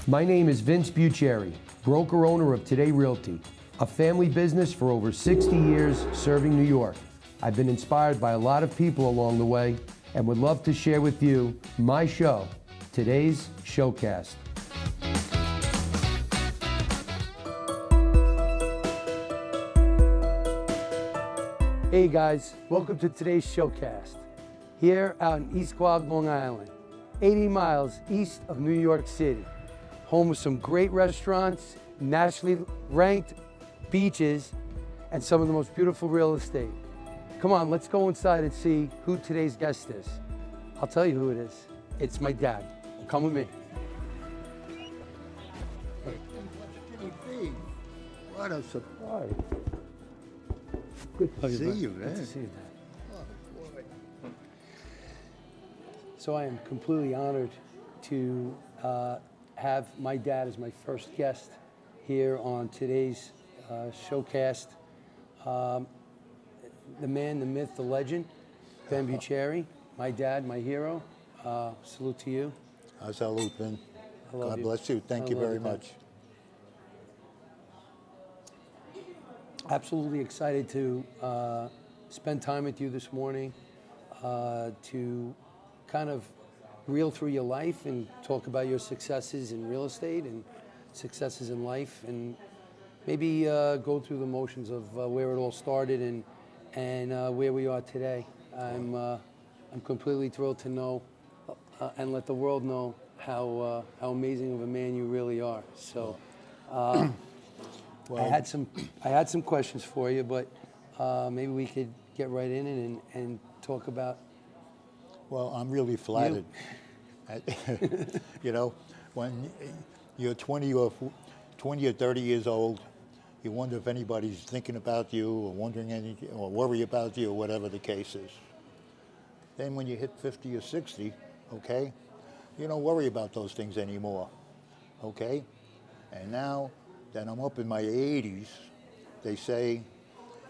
My name is Vince Buccieri, broker-owner of Today Realty, a family business for over 60 years serving New York. I've been inspired by a lot of people along the way and would love to share with you my show, today's Showcast. Hey guys, welcome to today's Showcast. Here out in East Quogue, Long Island, 80 miles east of New York City, home of some great restaurants, nationally ranked beaches, and some of the most beautiful real estate. Come on, let's go inside and see who today's guest is. I'll tell you who it is. It's my dad. Come with me. What a surprise. Good to See you, man. Good to see you, Dad. Oh, boy. So I am completely honored to have my dad as my first guest here on today's Showcast. The man, the myth, the legend, Ben Buccieri, my dad, my hero. Salute to you. I salute, Vin. I love God you. bless you. Thank I you love very you, Ben. much. Absolutely excited to spend time with you this morning, to kind of reel through your life and talk about your successes in real estate and successes in life, and maybe go through the motions of where it all started and where we are today. I'm completely thrilled to know and let the world know how amazing of a man you really are. So. Well, I had some questions for you, but maybe we could get right in it and talk about. well, I'm really flattered. You know, when you're 20 or 30 years old, you wonder if anybody's thinking about you or wondering anything or worry about you or whatever the case is. Then when you hit 50 or 60, okay, you don't worry about those things anymore, okay? And now that I'm up in my 80s, they say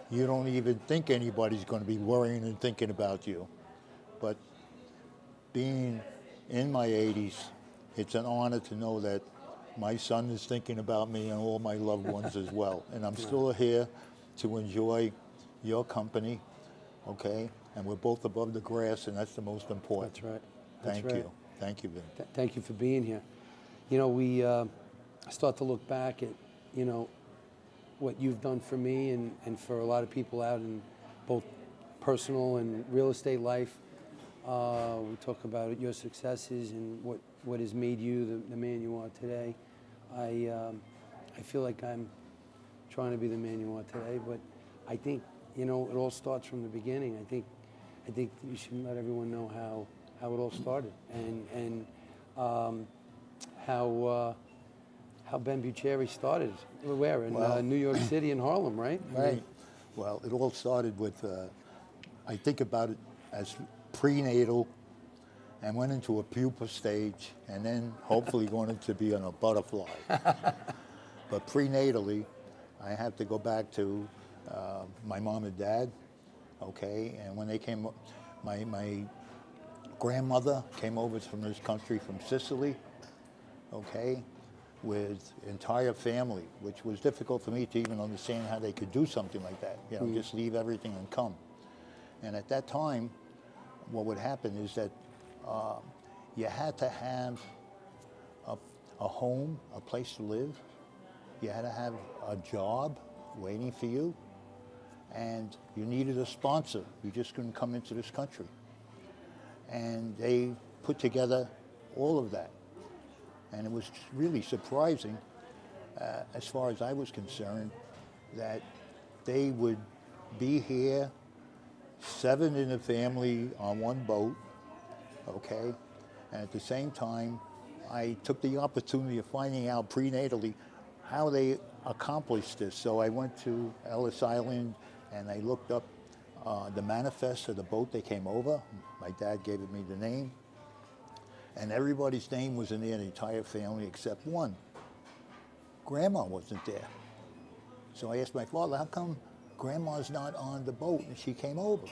you don't even think anybody's going to be worrying and thinking about you. But being in my 80s, it's an honor to know that my son is thinking about me and all my loved ones as well. And I'm still here to enjoy your company, okay? And we're both above the grass, and that's the most important. That's right. Thank right. you. Thank you, Vin. Thank you for being here. You know, we start to look back at, you know, what you've done for me and for a lot of people out in both personal and real estate life. We talk about your successes and what has made you the man you are today. I feel like I'm trying to be the man you are today, but I think, you know, it all starts from the beginning. I think you should let everyone know how it all started and how Ben Buccieri started. Where? In New York City and Harlem, right? Right. Well, it all started with, I think about it as prenatal and went into a pupa stage and then hopefully going to be on a butterfly. But prenatally, I have to go back to my mom and dad, okay? And when they came, my grandmother came over from this country from Sicily, okay? With entire family, which was difficult for me to even understand how they could do something like that. You know, just leave everything and come. And at that time, what would happen is that you had to have a home, a place to live. You had to have a job waiting for you, and you needed a sponsor. You just couldn't come into this country. And they put together all of that. And it was really surprising, as far as I was concerned, that they would be here, 7 in the family on one boat, okay? And at the same time, I took the opportunity of finding out prenatally how they accomplished this. So I went to Ellis Island and I looked up the manifest of the boat they came over. My dad gave me the name. And everybody's name was in there, the entire family except one. Grandma wasn't there. So I asked my father, how come Grandma's not on the boat and she came over?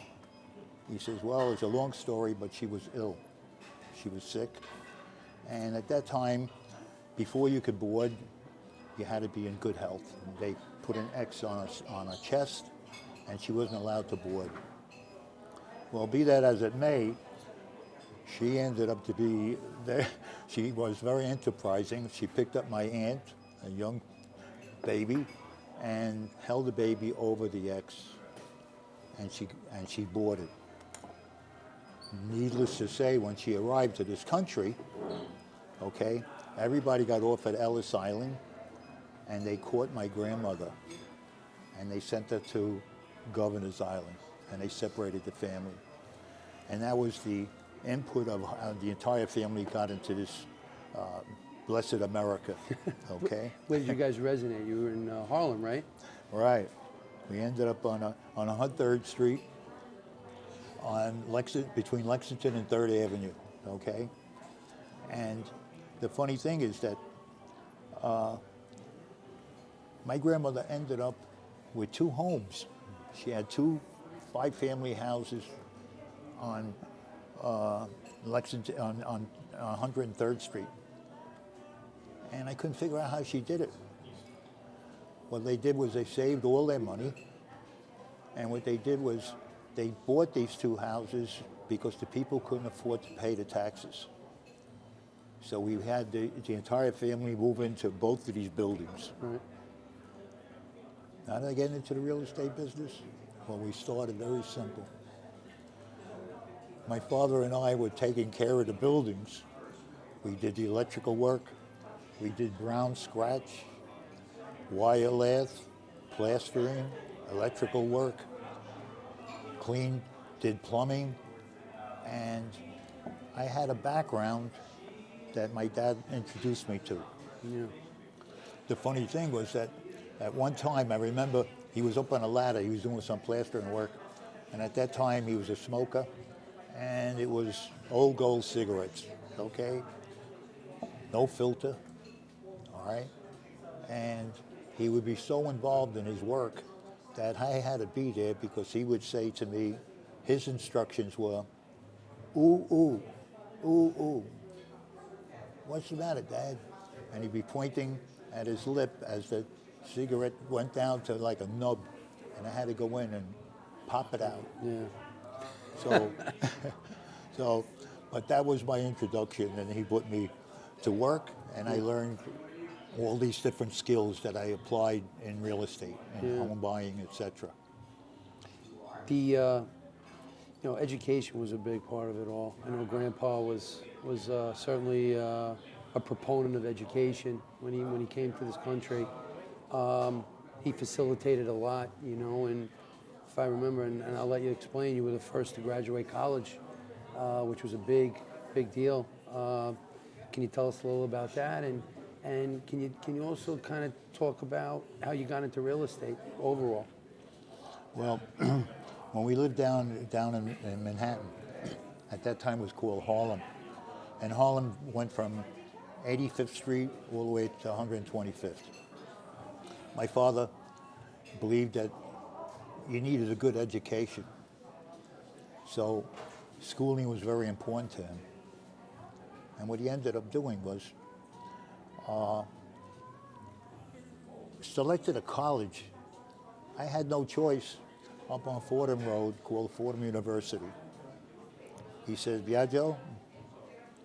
He says, well, it's a long story, but she was ill. She was sick. And at that time, before you could board, you had to be in good health. And they put an X on a chest, and she wasn't allowed to board. Well, be that as it may, she ended up to be there. She was very enterprising. She picked up my aunt, a young baby, and held the baby over the X, and she boarded. Needless to say, when she arrived to this country, okay, everybody got off at Ellis Island, and they caught my grandmother, and they sent her to Governor's Island, and they separated the family. And that was the input of how the entire family got into this blessed America, okay? Where did you guys resonate? You were in Harlem, right? Right. We ended up on 103rd Street, between Lexington and 3rd Avenue, okay? And the funny thing is that my grandmother ended up with 2 homes. She had 2 5-family houses on Lexington, on 103rd Street. And I couldn't figure out how she did it. What they did was they saved all their money, and what they did was they bought these 2 houses because the people couldn't afford to pay the taxes. So we had the entire family move into both of these buildings. Right. How did I get into the real estate business? Well, we started very simple. My father and I were taking care of the buildings. We did the electrical work. We did brown scratch, wire lath, plastering, electrical work, did plumbing, and I had a background that my dad introduced me to. Yeah. The funny thing was that at one time, I remember he was up on a ladder, he was doing some plastering work, and at that time he was a smoker, and it was old gold cigarettes, okay? No filter, all right? And he would be so involved in his work that I had to be there because he would say to me, his instructions were, ooh, ooh, ooh, ooh. What's the matter, Dad? And he'd be pointing at his lip as the cigarette went down to like a nub, and I had to go in and pop it out. Yeah. But that was my introduction, and he put me to work, and I learned all these different skills that I applied in real estate and home buying, etc. The education was a big part of it all. I know Grandpa was certainly a proponent of education when he came to this country. He facilitated a lot, and if I remember, and I'll let you explain, you were the first to graduate college, which was a big deal. Can you tell us a little about that? And can you also kind of talk about how you got into real estate overall? Well, when we lived down in Manhattan, at that time it was called Harlem, and Harlem went from 85th Street all the way to 125th. My father believed that you needed a good education, so schooling was very important to him. And what he ended up doing was selected a college. I had no choice up on Fordham Road called Fordham University. He says, Biagio,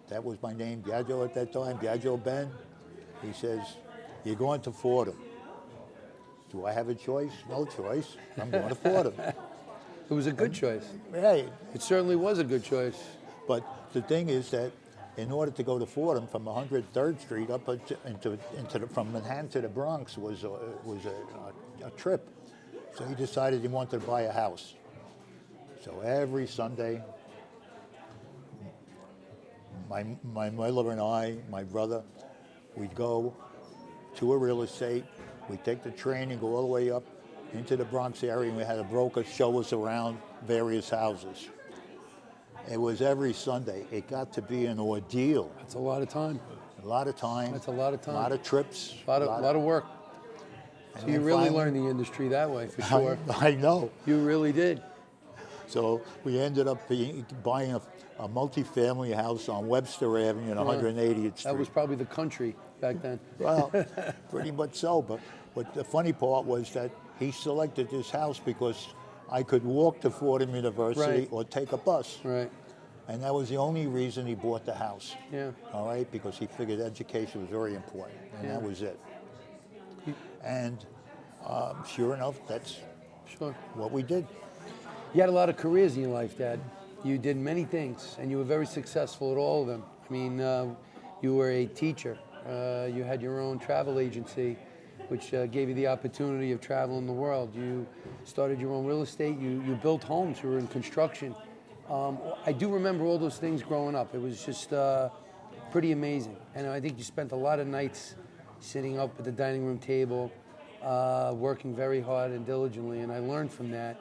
that was my name, Biagio at that time, Biagio Ben. He says, you're going to Fordham. Do I have a choice? No choice. I'm going to Fordham. It was a good choice. Right. It certainly was a good choice. But the thing is that in order to go to Fordham from 103rd Street up from Manhattan to the Bronx was a trip. So he decided he wanted to buy a house. So every Sunday, my mother and I, my brother, we'd go to a real estate. We'd take the train and go all the way up into the Bronx area, and we had a broker show us around various houses. It was every Sunday. It got to be an ordeal. That's a lot of time. A lot of time. That's a lot of time. A lot of trips. A lot of work. So you really learned the industry that way, for sure. I know. You really did. So we ended up buying a multi-family house on Webster Avenue and 180th Street. That was probably the country back then. Well, pretty much so. But the funny part was that he selected this house because I could walk to Fordham University Right. or take a bus. Right. And that was the only reason he bought the house. Yeah. All right, because he figured education was very important, and that was it. And sure enough, that's Sure. what we did. You had a lot of careers in your life, Dad. You did many things, and you were very successful at all of them. I mean, you were a teacher. You had your own travel agency, which gave you the opportunity of traveling the world. You started your own real estate. You built homes. You were in construction. I do remember all those things growing up. It was just pretty amazing. And I think you spent a lot of nights sitting up at the dining room table, working very hard and diligently, and I learned from that.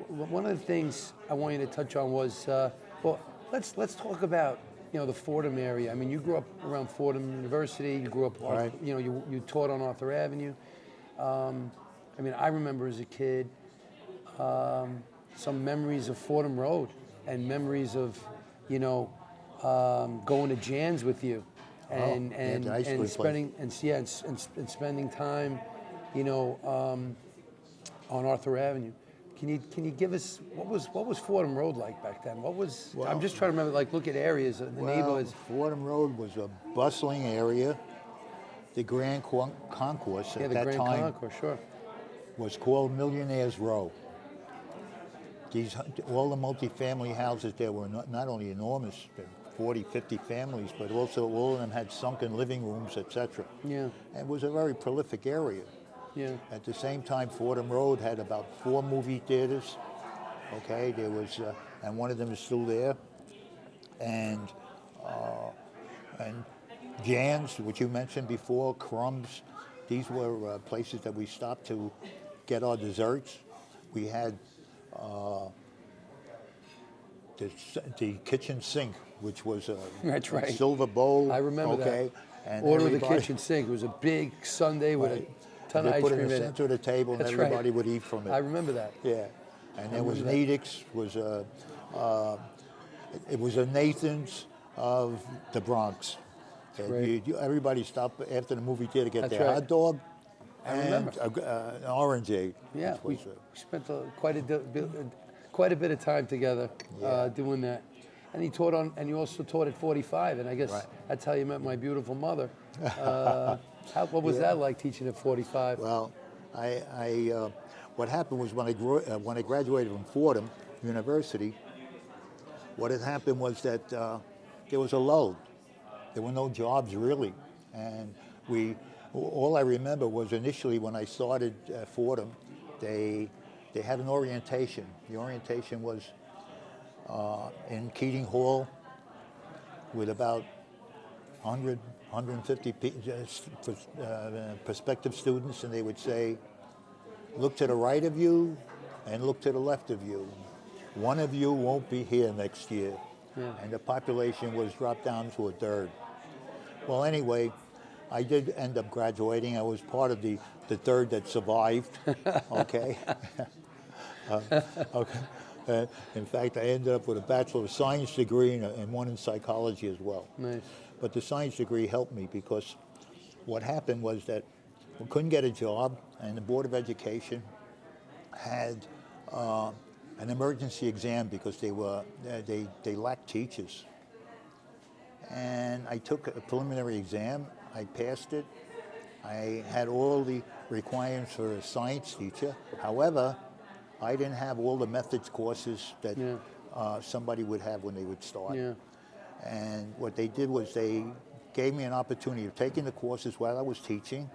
One of the things I want you to touch on was, well, let's talk about, the Fordham area. I mean, you grew up around Fordham University. You grew up, Right. You taught on Arthur Avenue. I mean, I remember as a kid some memories of Fordham Road and memories of, going to Jan's with you, and spending time, on Arthur Avenue. Can you give us what was Fordham Road like back then? I'm just trying to remember. Like, look at areas, the neighborhoods. Fordham Road was a bustling area. The Grand Concourse Yeah, at the that Grand time Concourse, sure. was called Millionaires Row. All the multifamily houses there were not only enormous, 40, 50 families, but also all of them had sunken living rooms, etc. Yeah. And it was a very prolific area. Yeah. At the same time, Fordham Road had about 4 movie theaters. Okay, there was, and one of them is still there. And Jan's, which you mentioned before, Crumbs. These were places that we stopped to get our desserts. We had the kitchen sink, which was a That's right. silver bowl. I remember okay, that. And Order of the everybody- kitchen sink. It was a big sundae with Right. a ton of They ice put it cream in the in it. center of the table, and That's everybody right. would eat from it. I remember that. Yeah, and there was remember that. Nedick's, it was a Nathan's of the Bronx. And great. everybody stopped after the movie theater to get That's their right. hot dog I and remember. an orangeade. Yeah, we which was, spent quite a bit of time together doing that. And you also taught at 45, and I guess Right. that's how you met my beautiful mother. What was that like, teaching at 45? well, what happened was when I graduated from Fordham University, what had happened was that there was a lull. There were no jobs really, and all I remember was initially when I started at Fordham, they had an orientation. The orientation was in Keating Hall with about 100, 150 prospective students, and they would say, look to the right of you and look to the left of you. One of you won't be here next year. Yeah. And the population was dropped down to a third. Well, anyway, I did end up graduating. I was part of the third that survived, okay? Okay. In fact, I ended up with a Bachelor of Science degree and one in psychology as well. Nice. But the science degree helped me because what happened was that we couldn't get a job, and the Board of Education had an emergency exam because they lacked teachers. And I took a preliminary exam. I passed it. I had all the requirements for a science teacher. However, I didn't have all the methods courses that somebody would have when they would start. Yeah. And what they did was they gave me an opportunity of taking the courses while I was teaching,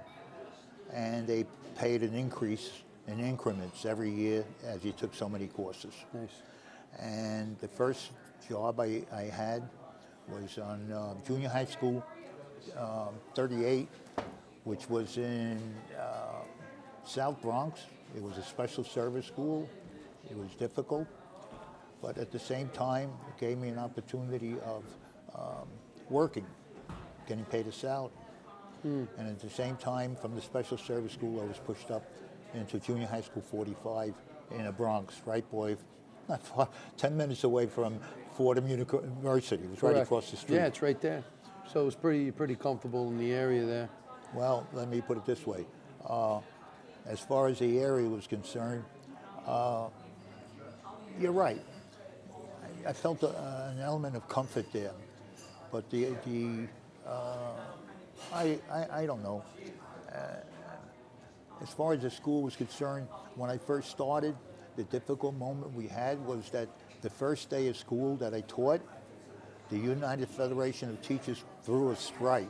and they paid an increase in increments every year as you took so many courses. Nice. And the first job I had was on junior high school 38, which was in South Bronx. It was a special service school. It was difficult, but at the same time, it gave me an opportunity of working, getting paid a salary. And at the same time, from the special service school, I was pushed up into junior high school 45 in the Bronx, right boy not far, 10 minutes away from Fordham University. It was right Correct. across the street. Yeah, it's right there. So it was pretty comfortable in the area there. Well, let me put it this way. As far as the area was concerned, you're right. I felt an element of comfort there, but I don't know. As far as the school was concerned, when I first started, the difficult moment we had was that the first day of school that I taught, the United Federation of Teachers threw a strike.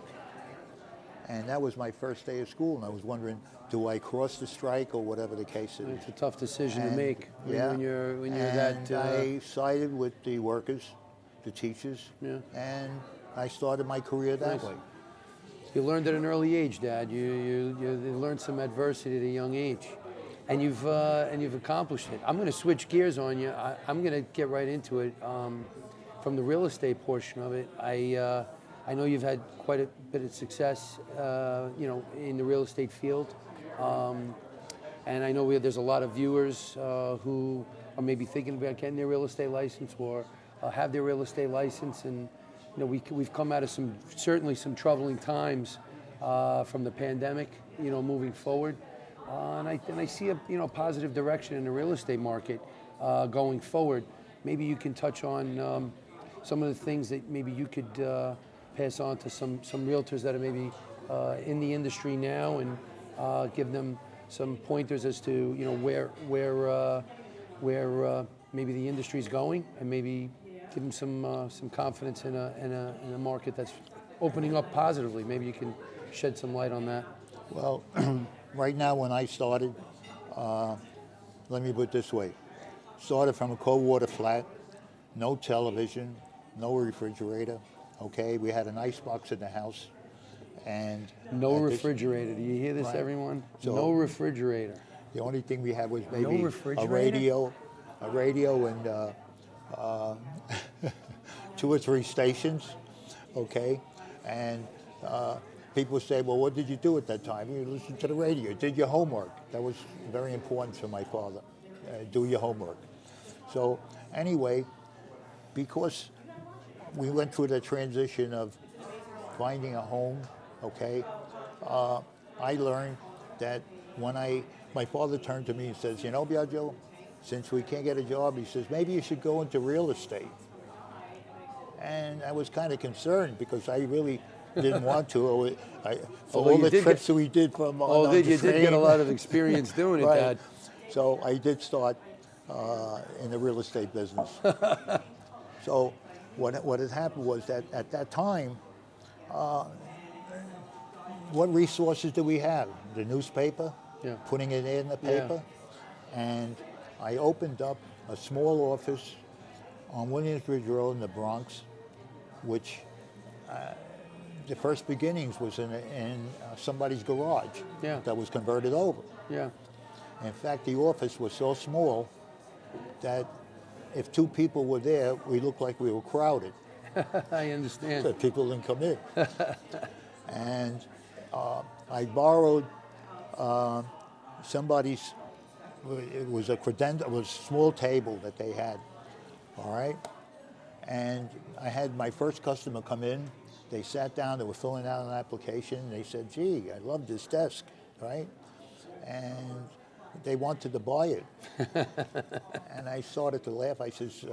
And that was my first day of school, and I was wondering, do I cross the strike or whatever the case is? It's a tough decision to And, make yeah, when you're and that. I sided with the workers, the teachers, Yeah. and I started my career that Nice. way. You learned at an early age, Dad. You learned some adversity at a young age, and you've accomplished it. I'm going to switch gears on you. I'm going to get right into it. From the real estate portion of it, I know you've had quite a bit of success, in the real estate field, and I know there's a lot of viewers who are maybe thinking about getting their real estate license or have their real estate license, and we've come out of certainly some troubling times from the pandemic, moving forward, and I see a positive direction in the real estate market going forward. Maybe you can touch on some of the things that maybe you could pass on to some realtors that are maybe in the industry now, and give them some pointers as to where maybe the industry is going, and maybe give them some confidence in a market that's opening up positively. Maybe you can shed some light on that. Well, right now when I started, let me put it this way. Started from a cold water flat, no television, no refrigerator, okay? We had an icebox in the house, and... No refrigerator. Do you hear this, Right. everyone? So- No refrigerator. The only thing we had was maybe No a refrigerator? radio and 2 or 3 stations, okay? And people say, well, what did you do at that time? You listened to the radio, did your homework. That was very important for my father. Do your homework. So anyway, because we went through the transition of finding a home, okay, I learned that when my father turned to me and says, Biagio, since we can't get a job, he says, maybe you should go into real estate. And I was kind of concerned because I really didn't want to. For Although all you the did trips that we did from on you the did get a train. lot of experience doing it, Right. Dad. So I did start in the real estate business. So what had happened was that at that time, what resources do we have? The newspaper, Yeah. putting it in the Yeah. paper, and I opened up a small office on Williamsbridge Road in the Bronx, which the first beginnings was in somebody's garage Yeah. that was converted over. Yeah. In fact, the office was so small that if 2 people were there, we looked like we were crowded. I understand. So people didn't come in. And I borrowed somebody's, it was it was a small table that they had, all right? And I had my first customer come in. They sat down, they were filling out an application, and they said, gee, I love this desk, right? And they wanted to buy it. And I started to laugh. I says,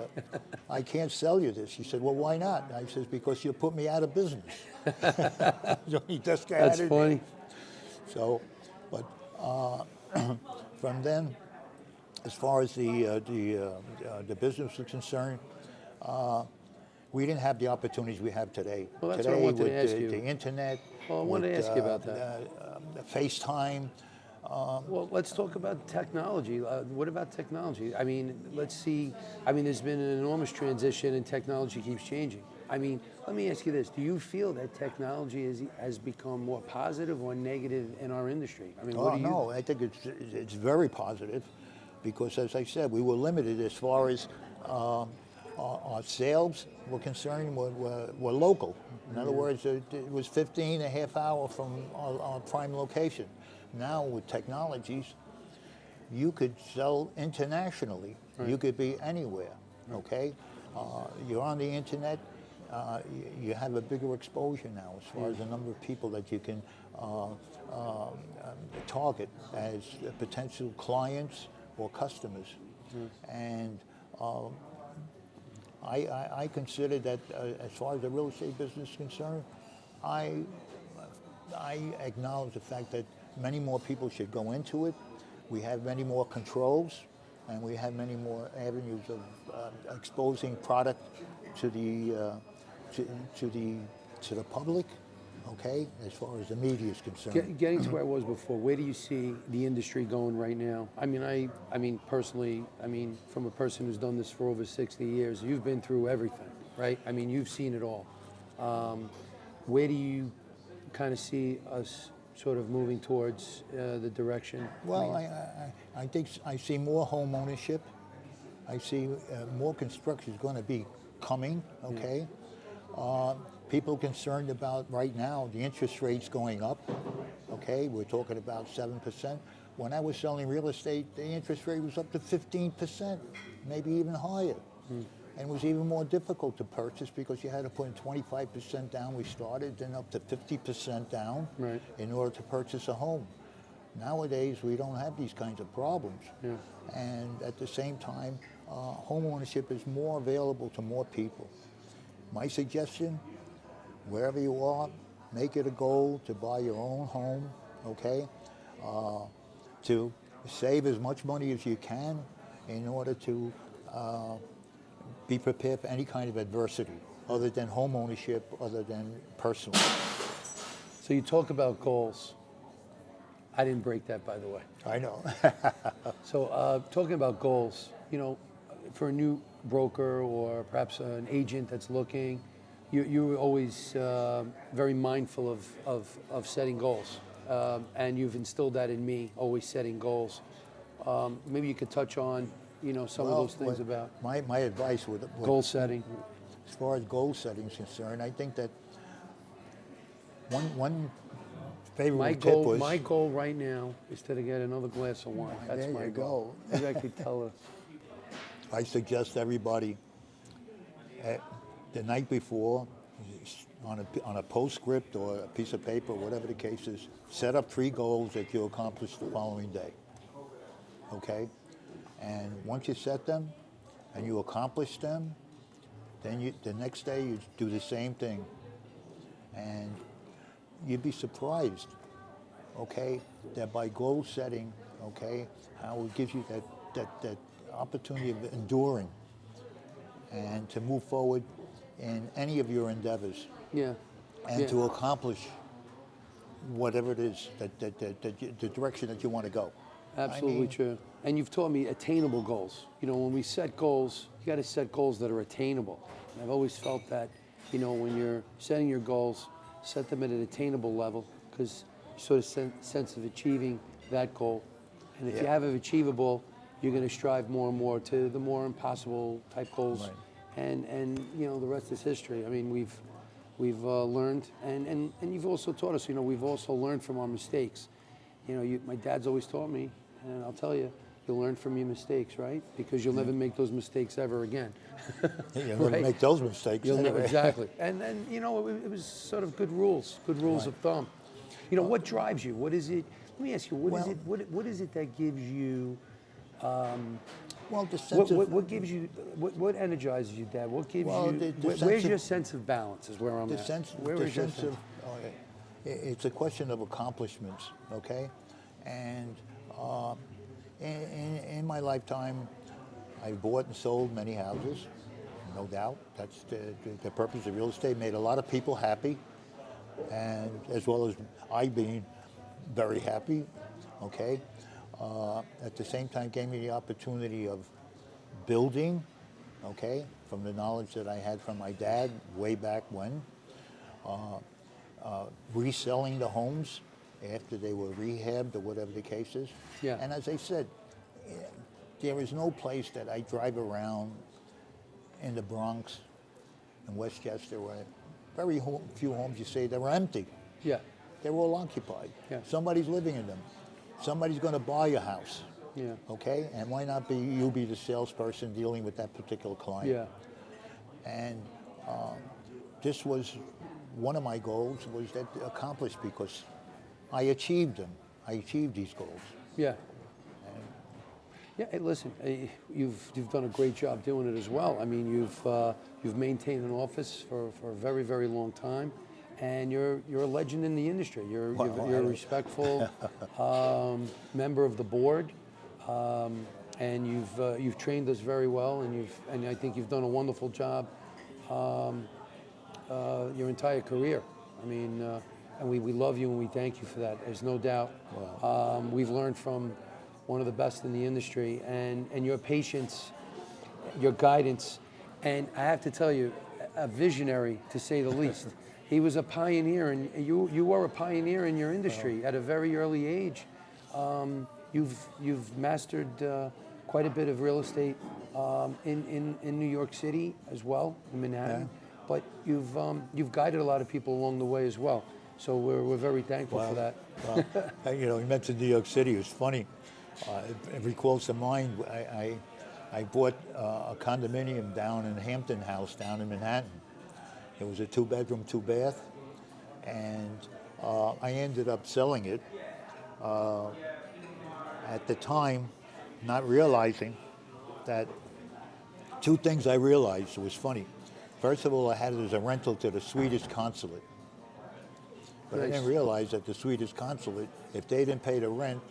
I can't sell you this. He said, well, why not? I says, because you put me out of business. The only desk I That's had in funny. So, but from then, as far as the business was concerned, we didn't have the opportunities we have today. Well, that's today, what I wanted to with ask you. the internet. Well, I wanted to with, ask you about that. FaceTime. Well, let's talk about technology. What about technology? I mean, let's see. I mean, there's been an enormous transition, and technology keeps changing. I mean, let me ask you this: do you feel that technology has become more positive or negative in our industry? I mean, what do you? No, I think it's very positive, because as I said, we were limited as far as our sales were concerned. Were local. In other words, it was 15 a half hour from our prime location. Now with technologies, you could sell internationally. You could be anywhere, okay? You're on the internet. You have a bigger exposure now as far as the number of people that you can target as potential clients or customers. And I consider that as far as the real estate business is concerned, I acknowledge the fact that many more people should go into it. We have many more controls, and we have many more avenues of exposing product to the public. Okay, as far as the media is concerned. Getting to where I was before, where do you see the industry going right now? I mean, personally, from a person who's done this for over 60 years, you've been through everything, right? I mean, you've seen it all. Where do you kind of see us sort of moving towards the direction? Well, I think I see more home ownership. I see more construction is going to be coming, okay? People concerned about right now the interest rates going up, okay? We're talking about 7%. When I was selling real estate, the interest rate was up to 15%, maybe even higher. And it was even more difficult to purchase because you had to put in 25% down. We started, then up to 50% down in order to purchase a home. Nowadays, we don't have these kinds of problems. And at the same time, home ownership is more available to more people. My suggestion, wherever you are, make it a goal to buy your own home, okay? To save as much money as you can in order to be prepared for any kind of adversity other than home ownership, other than personal. So you talk about goals. I didn't break that, by the way. I know. So talking about goals, you know, for a new broker or perhaps an agent that's looking, you're always very mindful of setting goals. And you've instilled that in me, always setting goals. Maybe you could touch on, you know, some of those things about my advice with goal setting. As far as goal setting is concerned, I think that one favorite tip was... My goal right now is to get another glass of wine. That's my goal. Maybe I could tell her. I suggest everybody the night before, on a postscript or a piece of paper, whatever the case is, set up 3 goals that you'll accomplish the following day. Okay? And once you set them and you accomplish them, then the next day you do the same thing. And you'd be surprised, okay, that by goal setting, okay, how it gives you that opportunity of enduring and to move forward in any of your endeavors. And to accomplish whatever it is, the direction that you want to go. Absolutely true. And you've taught me attainable goals. You know, when we set goals, you got to set goals that are attainable. And I've always felt that, you know, when you're setting your goals, set them at an attainable level, because you sort of sense of achieving that goal. And if you have it achievable, you're going to strive more and more to the more impossible type goals. And you know, the rest is history. I mean, we've learned, and you've also taught us, you know, we've also learned from our mistakes. You know, my dad's always taught me, and I'll tell you, you'll learn from your mistakes, right? Because you'll never make those mistakes ever again. You'll never make those mistakes. You'll never, exactly. And then, you know, it was sort of good rules of thumb. You know, what drives you? What is it? Let me ask you, what is it that gives you? Well, the sense what gives you? What energizes you, Dad? What gives you? Where's your sense of balance? Is where I'm at. It's a question of accomplishments, okay? And in my lifetime, I bought and sold many houses, no doubt. That's the purpose of real estate. Made a lot of people happy, and as well as I being very happy, okay? At the same time, gave me the opportunity of building, okay, from the knowledge that I had from my dad way back when. Reselling the homes after they were rehabbed or whatever the case is. And as I said, there is no place that I drive around in the Bronx and Westchester where very few homes you say that were empty. They're all occupied. Somebody's living in them. Somebody's going to buy a house. Yeah. Okay, and why not be you be the salesperson dealing with that particular client? Yeah. And this was one of my goals was that accomplished because I achieved them. I achieved these goals. Yeah. Yeah. Hey, listen, you've done a great job doing it as well. I mean, you've maintained an office for a very, very long time, and you're a legend in the industry. You're a respectful member of the board, and you've trained us very well, and I think you've done a wonderful job your entire career. I mean, and we love you and we thank you for that. There's no doubt. Wow. We've learned from one of the best in the industry, and your patience, your guidance, and I have to tell you, a visionary to say the least. He was a pioneer, and you were a pioneer in your industry at a very early age. You've mastered quite a bit of real estate in New York City as well, in Manhattan. Yeah. But you've guided a lot of people along the way as well. So we're very thankful for that. Well, you know, you mentioned New York City. It's funny. It recalls to mind. I bought a condominium down in Hampton House down in Manhattan. It was a 2-bedroom, 2-bath, and I ended up selling it. At the time, not realizing that 2 things I realized was funny. First of all, I had it as a rental to the Swedish consulate. But I Nice. didn't realize that the Swedish consulate, if they didn't pay the rent,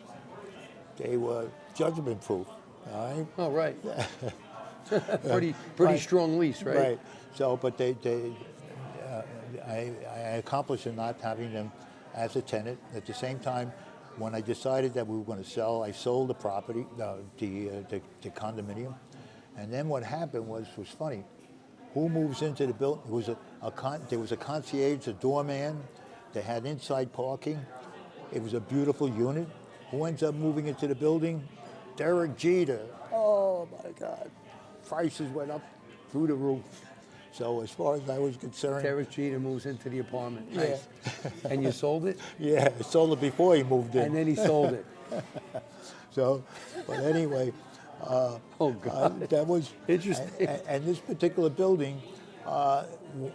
they were judgment proof. All right? Oh, right. Pretty Right. strong lease, right? Right. So, but I accomplished in not having them as a tenant. At the same time, when I decided that we were going to sell, I sold the property, the condominium. And then what happened was funny. Who moves into the building? There was a concierge, a doorman. They had inside parking. It was a beautiful unit. Who ends up moving into the building? Derek Jeter. Oh my God. Prices went up through the roof. So as far as I was concerned. Derek Jeter moves into the apartment. Yeah. Nice. And you sold it? Yeah, I sold it before he moved in. And then he sold it. So, but anyway, Oh, God. that was Interesting. And this particular building,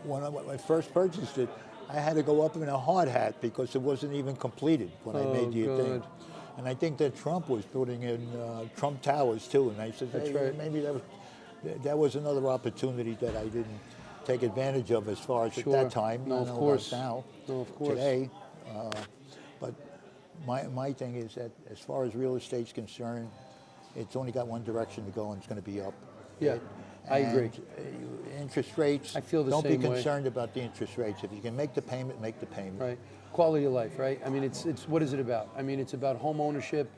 when I first purchased it, I had to go up in a hard hat because it wasn't even completed when I made the thing. God. And I think that Trump was putting in Trump Towers too. And I said, That's hey, right. maybe that was another opportunity that I didn't take advantage of as far as Sure. at that time. No, I of know course. about now, No, of course. today. But my thing is that as far as real estate's concerned, it's only got one direction to go, and it's going to be up. Yeah, I agree. And interest rates. I feel the don't same be way. concerned about the interest rates. If you can make the payment, make the payment. Right. Quality of life, right? I mean, it's what is it about? I mean, it's about home ownership.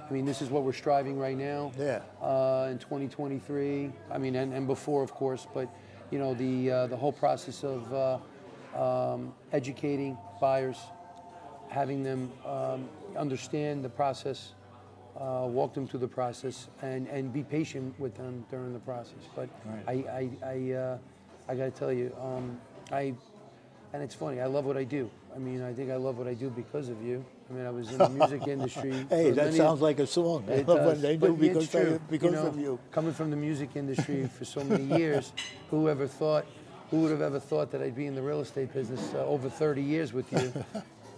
I mean, this is what we're striving right now. Yeah. In 2023. I mean, and before, of course. But you know, the whole process of educating buyers, having them understand the process, walk them through the process, and be patient with them during the process. But Right. I got to tell you, and it's funny. I love what I do. I mean, I think I love what I do because of you. I mean, I was in the music industry. Hey, for that many- sounds like a song. It What does. they do But it's true. because know, of you. Coming from the music industry for so many years, who would have ever thought that I'd be in the real estate business over 30 years with you?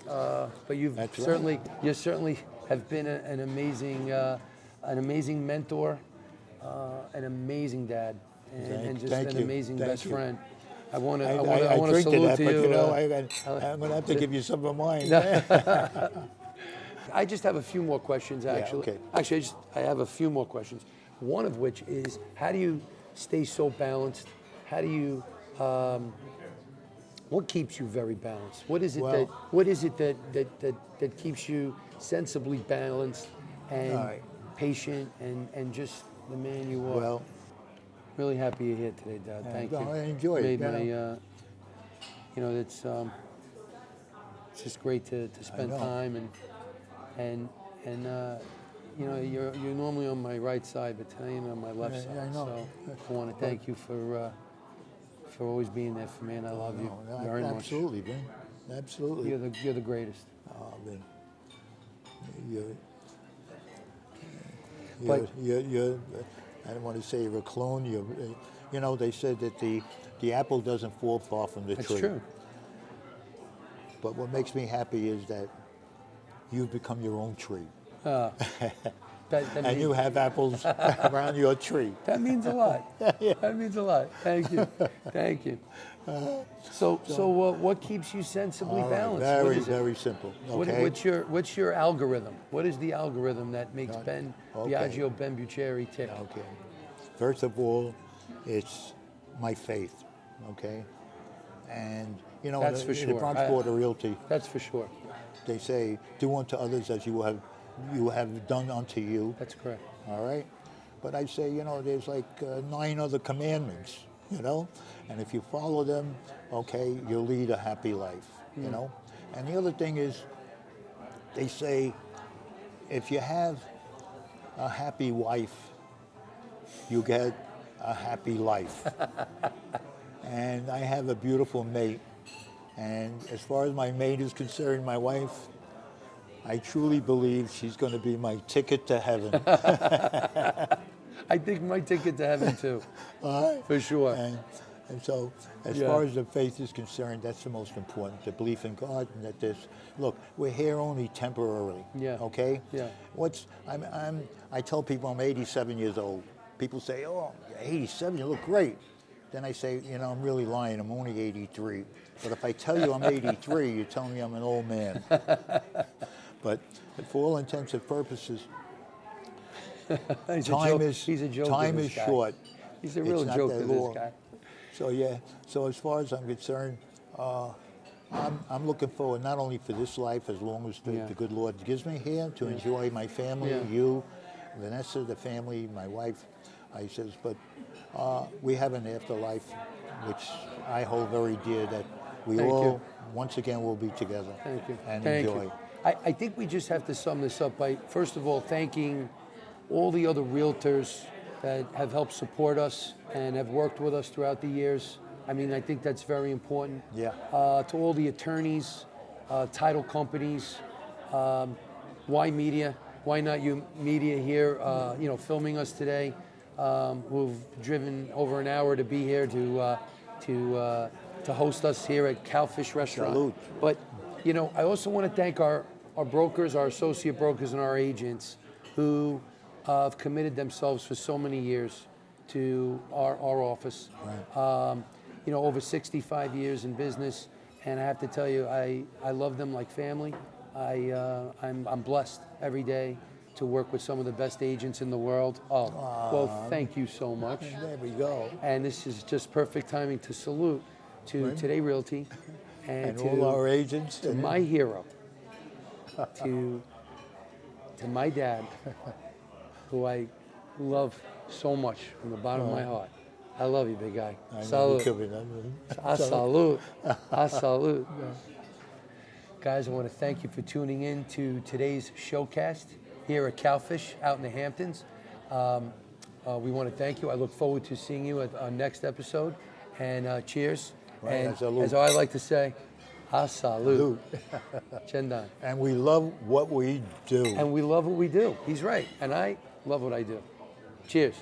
But That's right. you certainly have been an amazing mentor, an amazing dad, and just Thank an you. amazing Thank best you. friend. I want I to drink to salute that, to but you. you know, I'm going to have to give you some of mine. I just have a few more questions, actually. okay. Actually, I have a few more questions. One of which is, how do you stay so balanced? How do you, what keeps you very balanced? What is it that keeps you sensibly balanced and All right. patient and just the man you are? Well, Really happy you're here today, Dad. Thank you. I enjoy it. Made my, it's just great to spend know. time and you're normally on my right side, but today you're on my left Yeah, side. I know. So I want to thank you for always being there for me, and I love you very much. Absolutely, man. Absolutely. You're the greatest. Oh, man. You But You're I don't want to say you're a clone. You know, they said that the apple doesn't fall far from the that's tree. true. But what makes me happy is that you've become your own tree. That, that And means, you have apples around your tree. that means a lot. That means a lot. Thank you. Thank you. So what keeps you sensibly All right, balanced? What very, is it? very simple. Okay. What's your algorithm? What is the algorithm that makes Okay. Biagio Buccieri tick? Okay. First of all, it's my faith. Okay. And you know, That's for in the sure. Bronx Board of Realty, That's for sure. they say, "Do unto others as you have done unto you." That's correct. All right. But I say, you know, there's like 9 other commandments, you know, and if you follow them, okay, you'll lead a happy life, you know. And the other thing is, they say, if you have a happy wife, you get a happy life. And I have a beautiful mate. And as far as my mate is concerned, my wife, I truly believe she's going to be my ticket to heaven. I think my ticket to heaven too, All right? for sure. And so, as Yeah. far as the faith is concerned, that's the most important, the belief in God, and that this, look, we're here only temporarily, Yeah. okay? Yeah. I tell people I'm 87 years old. People say, oh, you're 87, you look great. Then I say, you know, I'm really lying, I'm only 83. But if I tell you I'm 83, you're telling me I'm an old man. But for all intents and purposes, He's time he's a joker, time this is guy. short. He's a It's real not joker, that this long. guy. So yeah, so as far as I'm concerned, I'm looking forward not only for this life, as long as Yeah. the good Lord gives me here, to enjoy my family, Yeah. you, Vanessa, the family, my wife. I says, but we have an afterlife, which I hold very dear, that we Thank all, you. once again, will be together Thank you. and Thank enjoy. you. I think we just have to sum this up by, first of all, thanking all the other realtors that have helped support us and have worked with us throughout the years. I mean, I think that's very important. Yeah. To all the attorneys, title companies, why media? Why not you media here, you know, filming us today, who've driven over an hour to be here to host us here at Cowfish Restaurant. Salute. But, you know, I also want to thank our brokers, our associate brokers, and our agents who have committed themselves for so many years to our office. Right. You know, over 65 years in business, and I have to tell you, I love them like family. I'm blessed every day to work with some of the best agents in the world. Oh, well, thank you so much. There we go. And this is just perfect timing to salute to Today Realty And to all our agents. to my hero, to my dad, who I love so much from the bottom of my heart. I love you, big guy. I know Salute. you could be that. I salute. I salute. Guys, I want to thank you for tuning in to today's Showcast here at Cowfish out in the Hamptons. We want to thank you. I look forward to seeing you at our next episode. And cheers. Right, and salute. as I like to say, I salute. Chendan. And we love what we do. And we love what we do. He's right. And I love what I do. Cheers.